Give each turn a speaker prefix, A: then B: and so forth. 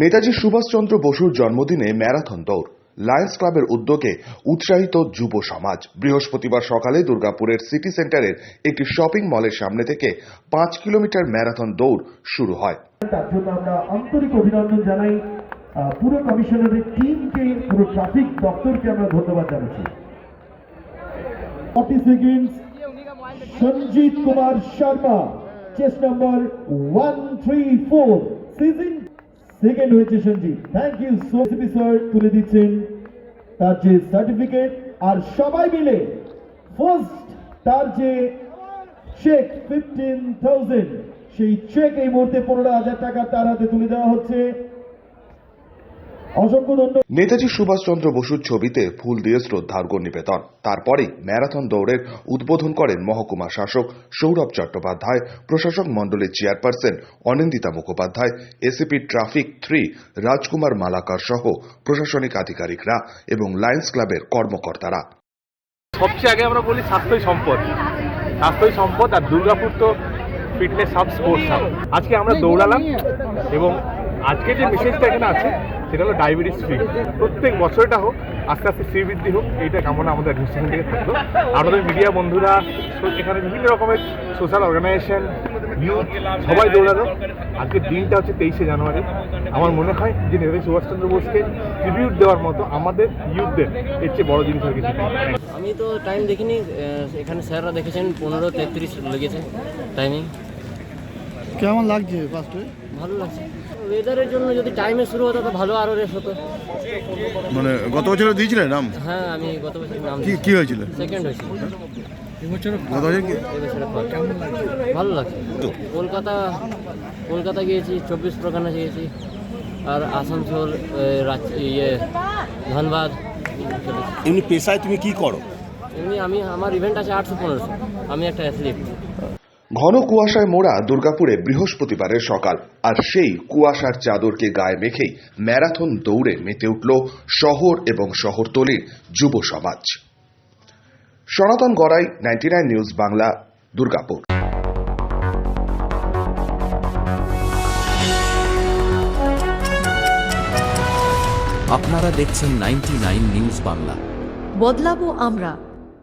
A: নেতাজি সুভাষচন্দ্র বসুর জন্মদিনে ম্যারাথন দৌড়, লায়ন্স ক্লাবের উদ্যোগে উৎসাহিত যুব সমাজ। বৃহস্পতিবার সকালে দুর্গাপুরের সিটি সেন্টারের একটি শপিং মলের সামনে থেকে 5 কিলোমিটার ম্যারাথন দৌড় শুরু হয়।
B: তার জন্য আমরা আন্তরিক অভিনন্দন জানাই পুরো কমিশনারের টিমকে, পুরো ট্রাফিক দপ্তরকে আমরা ধন্যবাদ জানাচ্ছি। 40 seconds, Sanjit Kumar Sharma, chest number 134, season second হয়েছে Sanjit. Thank you so much sir. তুলে দিচ্ছেন তার যে সার্টিফিকেট, আর সবাই মিলে ফার্স্ট তার যে চেক 15,000, সেই চেক এই মুহূর্তে 15,000 টাকা তার হাতে তুলে দেওয়া হচ্ছে। অসংখ্য ধন্যবাদ।
A: নেতাজি সুভাষচন্দ্র বসুর ছবিতে ফুল দিয়ে শ্রদ্ধার্ঘ্য নিবেদন। তারপরেই ম্যারাথন দৌড়ের উদ্বোধন করেন মহকুমা শাসক সৌরভ চট্টোপাধ্যায়, প্রশাসক মণ্ডলীর chairperson Anindita Mukhopadhyay, ACP traffic 3 রাজকুমার মালাকার সহ প্রশাসনিক আধিকারিকরা এবং লায়ন্স ক্লাবের কর্মকর্তারা।
C: সবচেয়ে আগে আমরা বলি স্বাস্থ্যই সম্পদ, স্বাস্থ্যই সম্পদ। আর দুর্গাপুর তো ফিটনেস হাব, স্পোর্টস হাব। আজকে আমরা দৌড়ালাম এবং আজকে যে মেসেজটা এখানে আছে সেটা হলো ডায়াবেটিস ফ্রি। প্রত্যেক বছরটা হোক, আস্তে আস্তে শ্রীবৃদ্ধি হোক, এইটা কামনা আমাদের অ্যাডমিনিস্ট্রেশন থেকে থাকলো। আমাদের মিডিয়া বন্ধুরা, এখানে বিভিন্ন রকমের সোশ্যাল অর্গানাইজেশন, ইউথ সবাই দৌড়ালো। আজকের দিনটা হচ্ছে 23শে জানুয়ারি। আমার মনে হয় যে নেতাজি সুভাষচন্দ্র বোসকে ট্রিবিউট দেওয়ার মতো আমাদের ইউথদের এর চেয়ে বড় জিনিস আর কিছু নেই।
D: আমি তো টাইম দেখিনি, এখানে স্যাররা দেখেছেন 15:33 লেগেছে টাইমিং।
E: কেমন লাগছে ফার্স্টে?
D: ভালো লাগছে। ওয়েদারের জন্য যদি টাইমে শুরু হতো তো ভালো, আরও রেস হতো।
E: মানে গত বছর দিয়েছিলেন নাম?
D: হ্যাঁ, আমি গত বছর নাম
E: কি হয়েছিল?
D: সেকেন্ড হয়েছিল।
E: গত বছর কি?
D: ভালো লাগছে। কলকাতা গিয়েছি, 24 পরগনা গিয়েছি, আর আসানসোল, ধানবাদ।
F: এমনি পেশায় তুমি কি করো?
D: এমনি আমার ইভেন্ট আছে 800-1500। আমি একটা অ্যাথলিট।
A: ঘন কুয়াশায় মোড়া দুর্গাপুরে বৃহস্পতিবারের সকাল, আর সেই কুয়াশার চাদরকে গায়ে মেখেই ম্যারাথন দৌড়ে মেতে উঠল শহর এবং শহরতলির যুব সমাজ। সনাতন গড়াই, 99 নিউজ বাংলা, দুর্গাপুর।
G: আপনারা দেখছেন 99 নিউজ বাংলা।
H: বদলাবো আমরা।